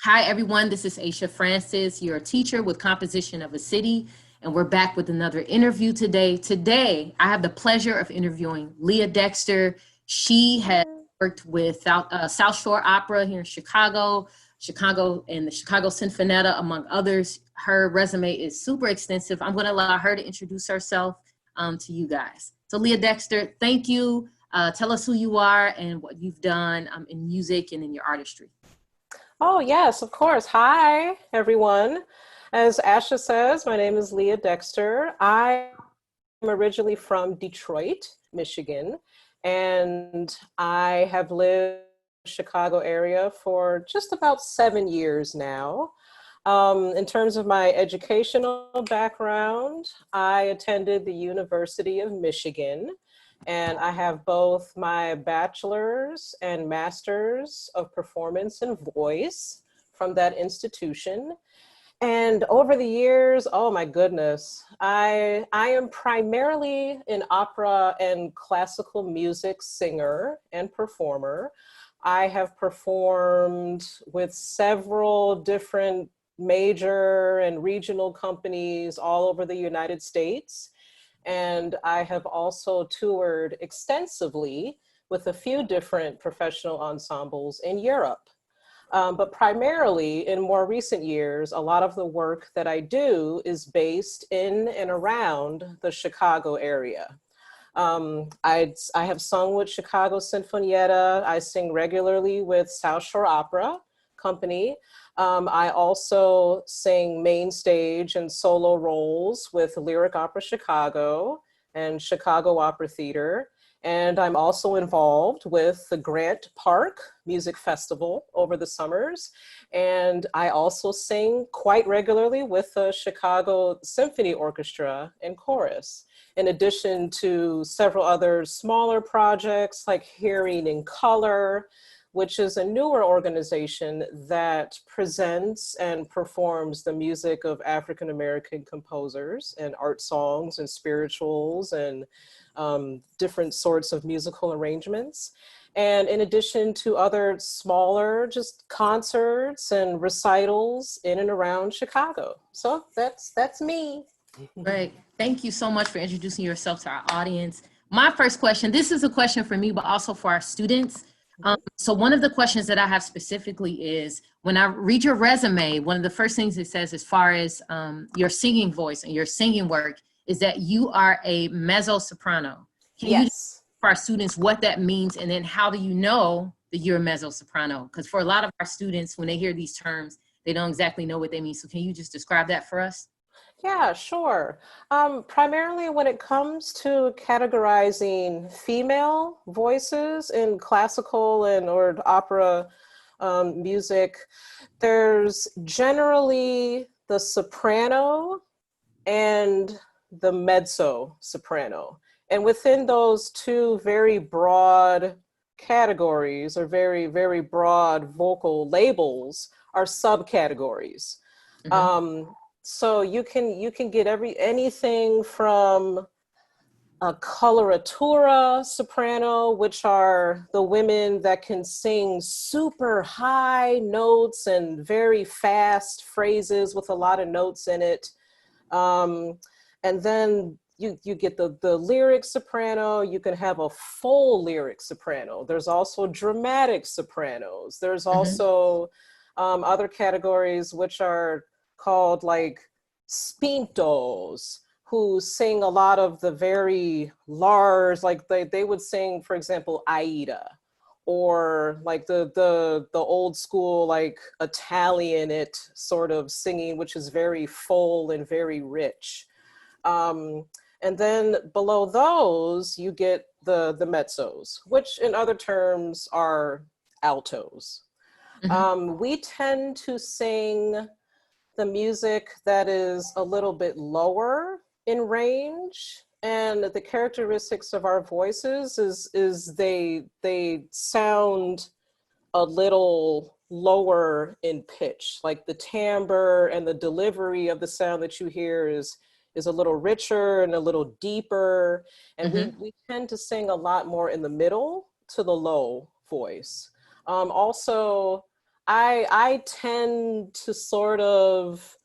Hi, everyone. This is Aisha Francis, your teacher with Composition of a City, and we're back with another interview today. Today, I have the pleasure of interviewing Leah Dexter. She has worked with South Shore Opera here in Chicago, and the Chicago Sinfonetta, among others. Her resume is super extensive. I'm going to allow her to introduce herself to you guys. So, Leah Dexter, thank you. Tell us who you are and what you've done in music and in your artistry. Oh, yes, of course. Hi, everyone. As Asha says, my name is Leah Dexter. I am originally from Detroit, Michigan, and I have lived in the Chicago area for just about 7 years now. In terms of my educational background, I attended the University of Michigan, and I have both my bachelor's and master's of performance and voice from that institution. And over the years, oh my goodness, I am primarily an opera and classical music singer and performer. I have performed with several different major and regional companies all over the United States. And I have also toured extensively with a few different professional ensembles in Europe. But primarily in more recent years, a lot of the work that I do is based in and around the Chicago area. I have sung with Chicago Sinfonietta. I sing regularly with South Shore Opera Company. I also sing main stage and solo roles with Lyric Opera Chicago and Chicago Opera Theater. And I'm also involved with the Grant Park Music Festival over the summers. And I also sing quite regularly with the Chicago Symphony Orchestra and chorus, in addition to several other smaller projects like Hearing in Color, which is a newer organization that presents and performs the music of African-American composers and art songs and spirituals and different sorts of musical arrangements. And in addition to other smaller just concerts and recitals in and around Chicago. So that's me. Great. Thank you so much for introducing yourself to our audience. My first question, this is a question for me, but also for our students. So one of the questions that I have specifically is, when I read your resume, one of the first things it says as far as your singing voice and your singing work is that you are a mezzo-soprano. Can you Yes. for our students what that means, and then how do you know that you're a mezzo-soprano? Because for a lot of our students, when they hear these terms, they don't exactly know what they mean. So can you just describe that for us? Yeah, sure. Primarily when it comes to categorizing female voices in classical and or opera music, there's generally the soprano and the mezzo soprano. And within those two very broad categories or very, very broad vocal labels are subcategories. So you can get anything from a coloratura soprano, which are the women that can sing super high notes and very fast phrases with a lot of notes in it. And then you get the lyric soprano. You can have a full lyric soprano. There's also dramatic sopranos. There's also other categories which are called like spintos, who sing a lot of the very large, like they would sing, for example, Aida, or like the old school like Italian it sort of singing, which is very full and very rich. And then below those, you get the mezzos, which in other terms are altos. We tend to sing the music that is a little bit lower in range, and the characteristics of our voices is they sound a little lower in pitch, like the timbre and the delivery of the sound that you hear is a little richer and a little deeper, and we tend to sing a lot more in the middle to the low voice. Also, I tend to sort of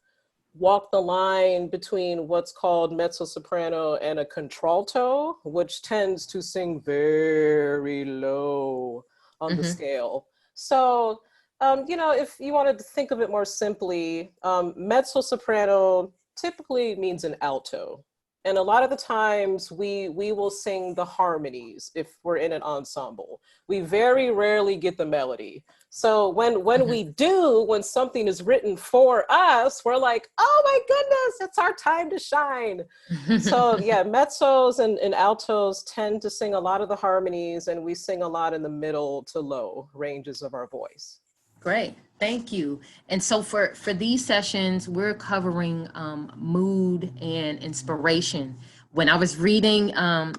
walk the line between what's called mezzo-soprano and a contralto, which tends to sing very low on the Hmm. scale. So, if you wanted to think of it more simply, mezzo-soprano typically means an alto. And a lot of the times we will sing the harmonies if we're in an ensemble. We very rarely get the melody. So when something is written for us, we're like, oh my goodness, it's our time to shine. So Hmm. yeah, mezzos and altos tend to sing a lot of the harmonies, and we sing a lot in the middle to low ranges of our voice. Great, thank you. And so for these sessions, we're covering mood and inspiration. When I was reading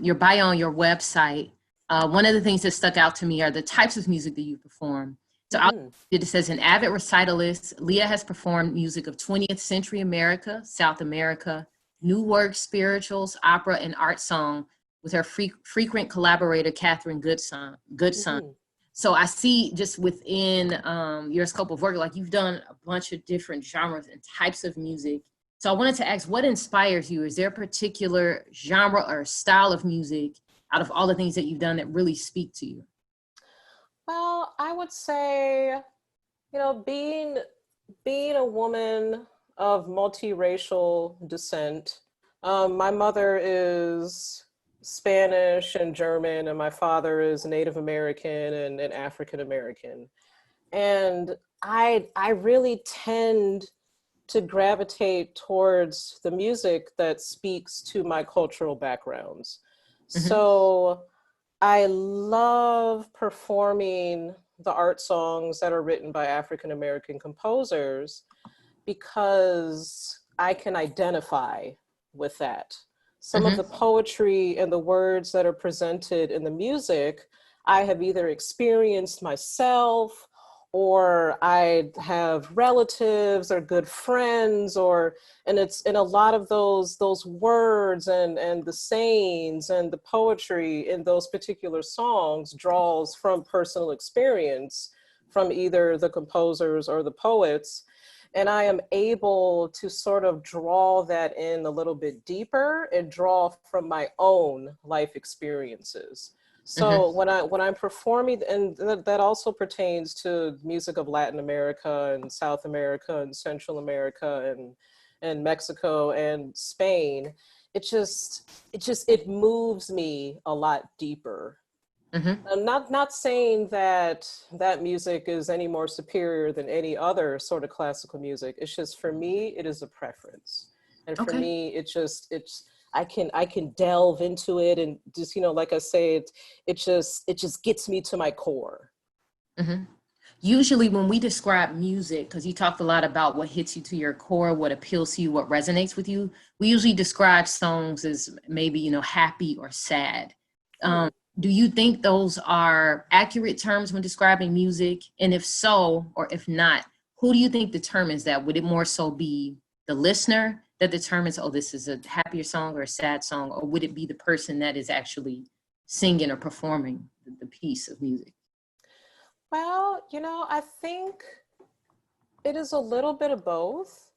your bio on your website, one of the things that stuck out to me are the types of music that you perform. So Hmm. it says an avid recitalist, Leah has performed music of 20th century America, South America, new work, spirituals, opera, and art song with her frequent collaborator Catherine Goodson. Hmm. So I see just within your scope of work, like you've done a bunch of different genres and types of music. So I wanted to ask, what inspires you? Is there a particular genre or style of music out of all the things that you've done that really speak to you? Well, I would say, being a woman of multiracial descent, my mother is Spanish and German, and my father is Native American and African American. And I really tend to gravitate towards the music that speaks to my cultural backgrounds. Hmm. So I love performing the art songs that are written by African American composers because I can identify with that. Some of the Hmm. poetry and the words that are presented in the music, I have either experienced myself, or I have relatives or good friends, or and it's in a lot of those words and the sayings and the poetry in those particular songs draws from personal experience from either the composers or the poets, and I am able to sort of draw that in a little bit deeper and draw from my own life experiences. So Hmm. when I'm performing, and that also pertains to music of Latin America and South America and Central America and Mexico and Spain, it moves me a lot deeper. Hmm. I'm not saying that that music is any more superior than any other sort of classical music. It's just, for me, it is a preference, and for Okay. me, it's I can delve into it, and just, like I say, it just gets me to my core. Hmm. Usually, when we describe music, because you talked a lot about what hits you to your core, what appeals to you, what resonates with you, we usually describe songs as maybe, happy or sad. Um, Hmm. do you think those are accurate terms when describing music? And if so, or if not, who do you think determines that? Would it more so be the listener that determines, oh, this is a happier song or a sad song, or would it be the person that is actually singing or performing the piece of music? Well, I think it is a little bit of both.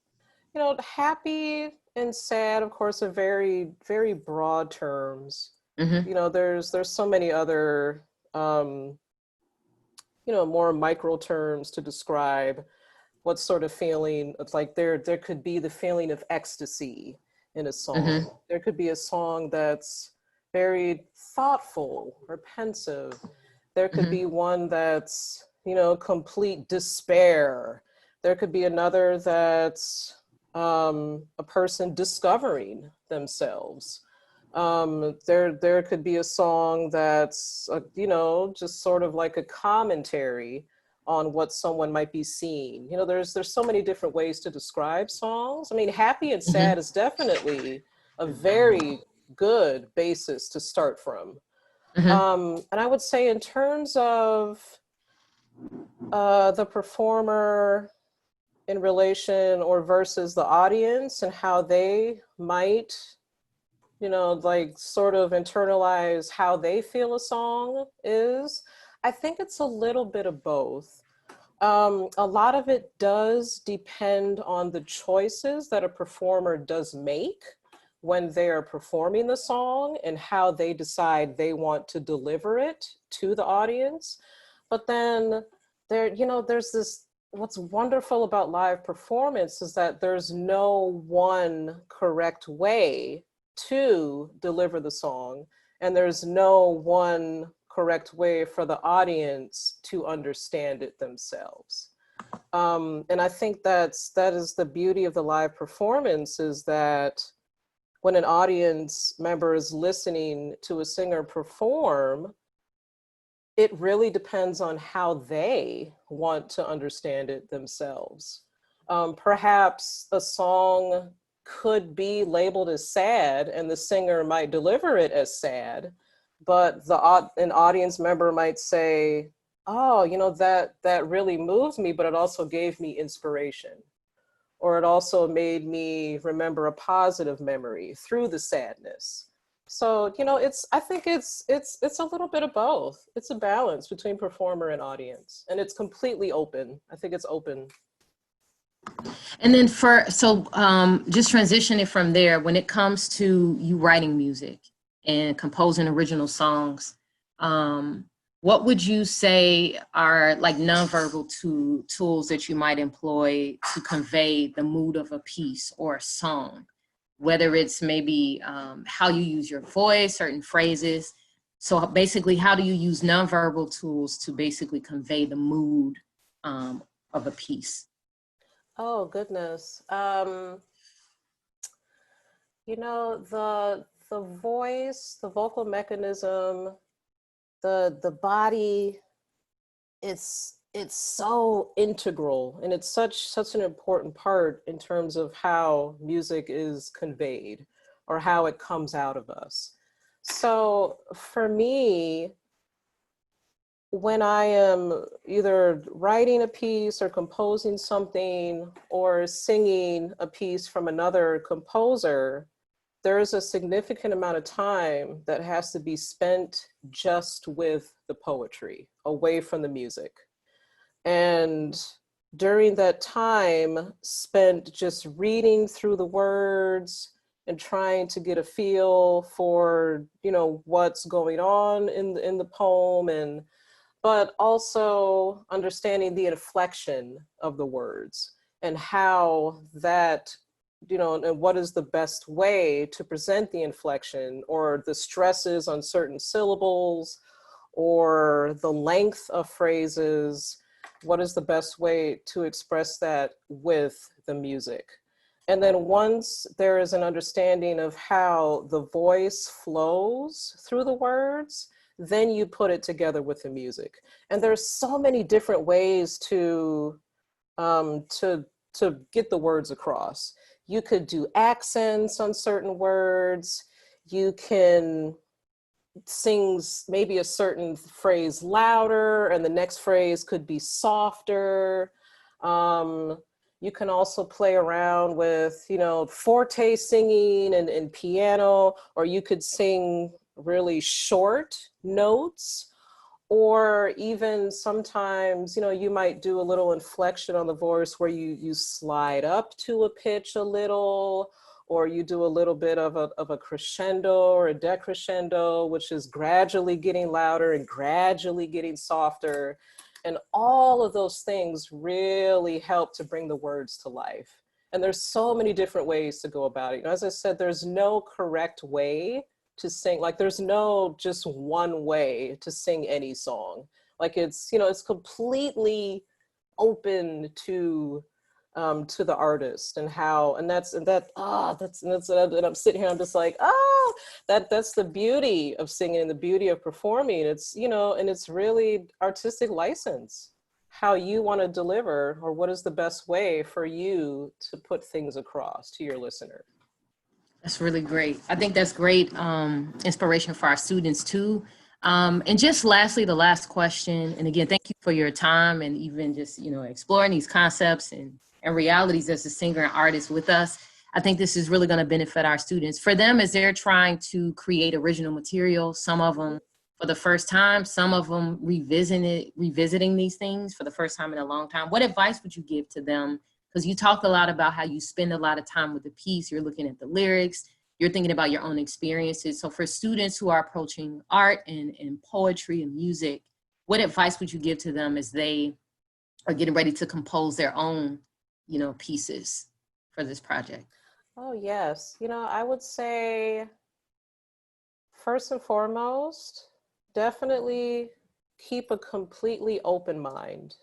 Happy and sad, of course, are very, very broad terms. Hmm. There's so many other um, more micro terms to describe what sort of feeling. It's like there could be the feeling of ecstasy in a Hmm. song. There could be a song that's very thoughtful or pensive. There could Hmm. be one that's, complete despair. There could be another that's a person discovering themselves. There could be a song that's, just sort of like a commentary on what someone might be seeing. There's so many different ways to describe songs. I mean, happy and sad Hmm. is definitely a very good basis to start from. Hmm. And I would say, in terms of the performer in relation or versus the audience and how they might, like sort of internalize how they feel a song is, I think it's a little bit of both. A lot of it does depend on the choices that a performer does make when they're performing the song and how they decide they want to deliver it to the audience. But then there's this, what's wonderful about live performance is that there's no one correct way to deliver the song, and there's no one correct way for the audience to understand it themselves. And I think that is the beauty of the live performance, is that when an audience member is listening to a singer perform, it really depends on how they want to understand it themselves. Perhaps a song could be labeled as sad and the singer might deliver it as sad, but an audience member might say, oh, that really moves me, but it also gave me inspiration, or it also made me remember a positive memory through the sadness. So, I think it's a little bit of both. It's a balance between performer and audience, and it's completely open. I think it's open. And then just transitioning from there, when it comes to you writing music and composing original songs, what would you say are like nonverbal tools that you might employ to convey the mood of a piece or a song? Whether it's maybe how you use your voice, certain phrases. So basically, how do you use nonverbal tools to basically convey the mood of a piece? Oh, goodness. The voice, the vocal mechanism, the body, it's so integral, and it's such an important part in terms of how music is conveyed or how it comes out of us. So for me, when I am either writing a piece or composing something or singing a piece from another composer, there is a significant amount of time that has to be spent just with the poetry, away from the music. And during that time spent just reading through the words and trying to get a feel for, what's going on in the poem, but also understanding the inflection of the words and how that, and what is the best way to present the inflection or the stresses on certain syllables or the length of phrases. What is the best way to express that with the music? And then once there is an understanding of how the voice flows through the words, then you put it together with the music. And there's so many different ways to get the words across. You could do accents on certain words. You can sing maybe a certain phrase louder and the next phrase could be softer. You can also play around with, forte singing and piano, or you could sing really short notes, or even sometimes, you might do a little inflection on the voice where you slide up to a pitch a little, or you do a little bit of a crescendo or a decrescendo, which is gradually getting louder and gradually getting softer. And all of those things really help to bring the words to life. And there's so many different ways to go about it. As I said, there's no correct way to sing. Like there's no just one way to sing any song. Like it's completely open to the artist and how, and I'm sitting here, I'm just like, that's the beauty of singing and the beauty of performing. It's, and it's really artistic license, how you want to deliver, or what is the best way for you to put things across to your listener. That's really great. I think that's great inspiration for our students too. And just lastly, the last question, and again, thank you for your time and even just, exploring these concepts and realities as a singer and artist with us. I think this is really going to benefit our students. For them, as they're trying to create original material, some of them for the first time, some of them revisiting these things for the first time in a long time. What advice would you give to them? Because you talk a lot about how you spend a lot of time with the piece. You're looking at the lyrics, you're thinking about your own experiences. So for students who are approaching art and poetry and music, what advice would you give to them as they are getting ready to compose their own, pieces for this project? Oh, yes. I would say first and foremost, definitely keep a completely open mind.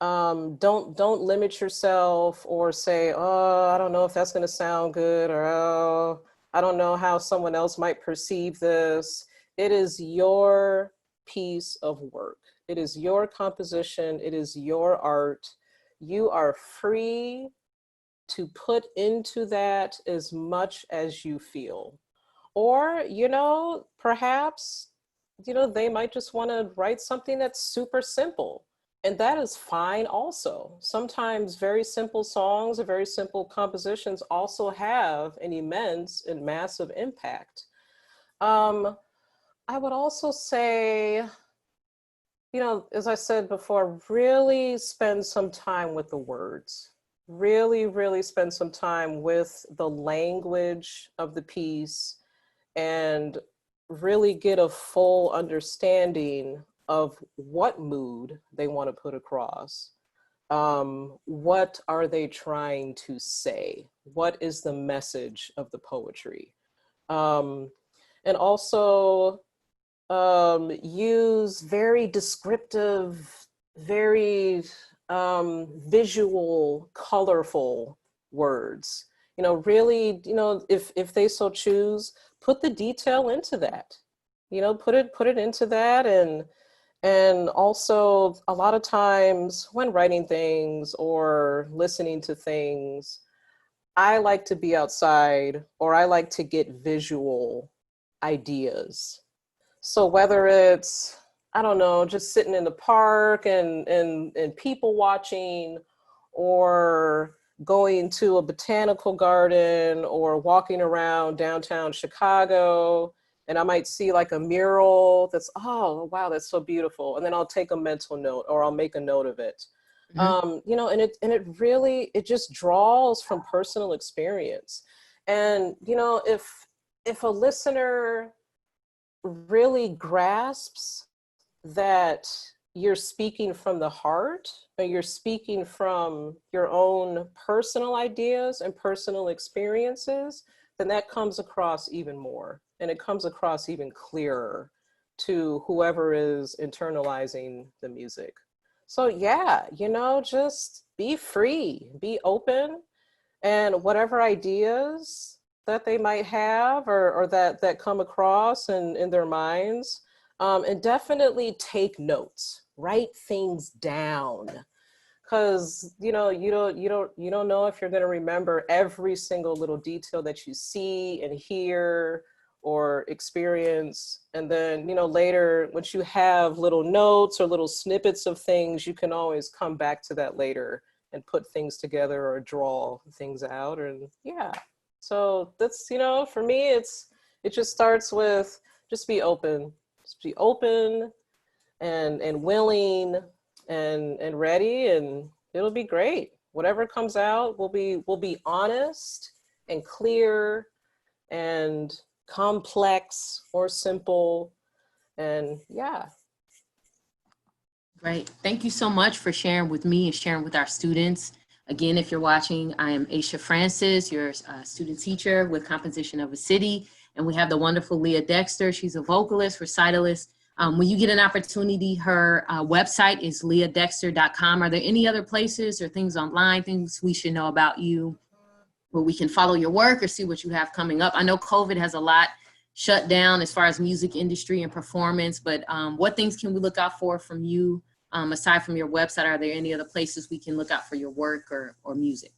Don't limit yourself or say, oh, I don't know if that's going to sound good, or oh, I don't know how someone else might perceive this. It is your piece of work. It is your composition. It is your art. You are free to put into that as much as you feel. Or, perhaps, they might just want to write something that's super simple. And that is fine also. Sometimes very simple songs or very simple compositions also have an immense and massive impact. I would also say, as I said before, really spend some time with the words. Really, really spend some time with the language of the piece and really get a full understanding of what mood they want to put across. What are they trying to say? What is the message of the poetry? And also use very descriptive, very visual, colorful words. Really, if they so choose, put the detail into that. Put it into that, and also a lot of times when writing things or listening to things, I like to be outside or I like to get visual ideas. So whether it's, I don't know, just sitting in the park and people watching, or going to a botanical garden, or walking around downtown Chicago, and I might see like a mural that's, oh, wow, that's so beautiful. And then I'll take a mental note or I'll make a note of it. Mm-hmm. And it just draws from personal experience. And, if a listener really grasps that you're speaking from the heart, or you're speaking from your own personal ideas and personal experiences, then that comes across even more, and it comes across even clearer to whoever is internalizing the music. So yeah, just be free, be open, and whatever ideas that they might have, or that come across in their minds, and definitely take notes, write things down, because you don't know if you're going to remember every single little detail that you see and hear or experience. And then later, once you have little notes or little snippets of things, you can always come back to that later and put things together or draw things out. And yeah, so that's, for me, it just starts with just be open. Just be open and willing and ready, and it'll be great. Whatever comes out will be honest and clear and complex or simple. And yeah. Great. Thank you so much for sharing with me and sharing with our students. Again, if you're watching, I am Aisha Francis, your student teacher with Composition of a City. And we have the wonderful Leah Dexter. She's a vocalist, recitalist. When you get an opportunity, her website is leahdexter.com. Are there any other places or things online, things we should know about you, where we can follow your work or see what you have coming up? I know COVID has a lot shut down as far as music industry and performance, but what things can we look out for from you? Aside from your website, are there any other places we can look out for your work or music?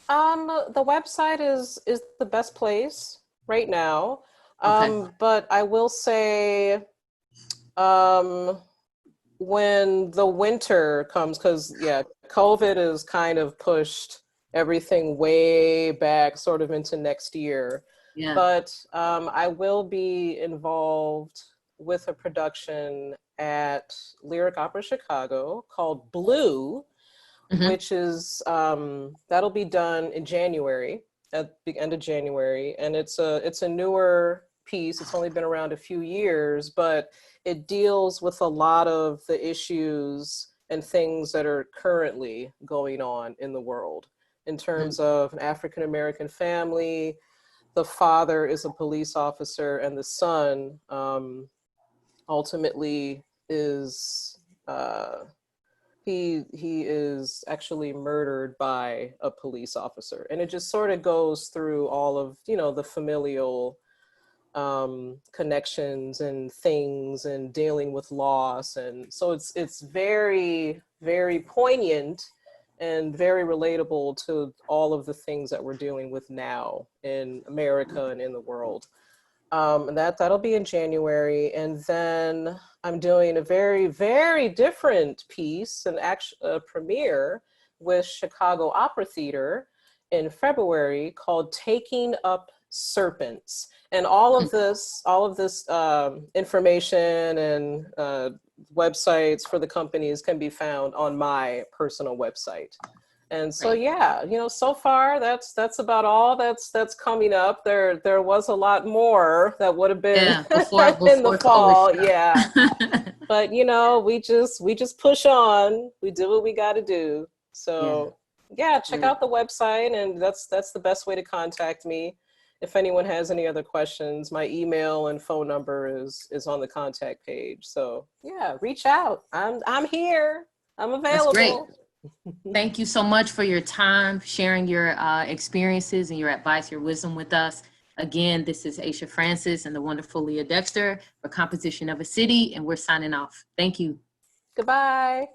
The website is the best place right now. Okay. But I will say, um, when the winter comes, because yeah, COVID has kind of pushed everything way back sort of into next year. Yeah. But I will be involved with a production at Lyric Opera Chicago called Blue, Hmm. which is that'll be done in January, at the end of January, and it's a newer piece. It's only been around a few years, but it deals with a lot of the issues and things that are currently going on in the world in terms of an African American family. The father is a police officer, and the son ultimately is he is actually murdered by a police officer, and it just sort of goes through all of the familial connections and things and dealing with loss, and so it's very very poignant and very relatable to all of the things that we're dealing with now in America and in the world. And that'll be in January, and then I'm doing a very, very different piece, an actual premiere with Chicago Opera Theater in February called "Taking Up Serpents." And all of this information and websites for the companies can be found on my personal website. And so Right. yeah, so far that's about all that's coming up. There was a lot more that would have been Yeah. Before in the before COVID fall, struck. yeah. But we just push on. We do what we got to do. Yeah. So yeah, check Yeah. out the website, and that's the best way to contact me. If anyone has any other questions, my email and phone number is on the contact page. So yeah, reach out. I'm here. I'm That's great. available. Thank you so much for your time, sharing your experiences and your advice, your wisdom with us. Again, this is Aisha Francis and the wonderful Leah Dexter for Composition of a City, and we're signing off. Thank you. Goodbye.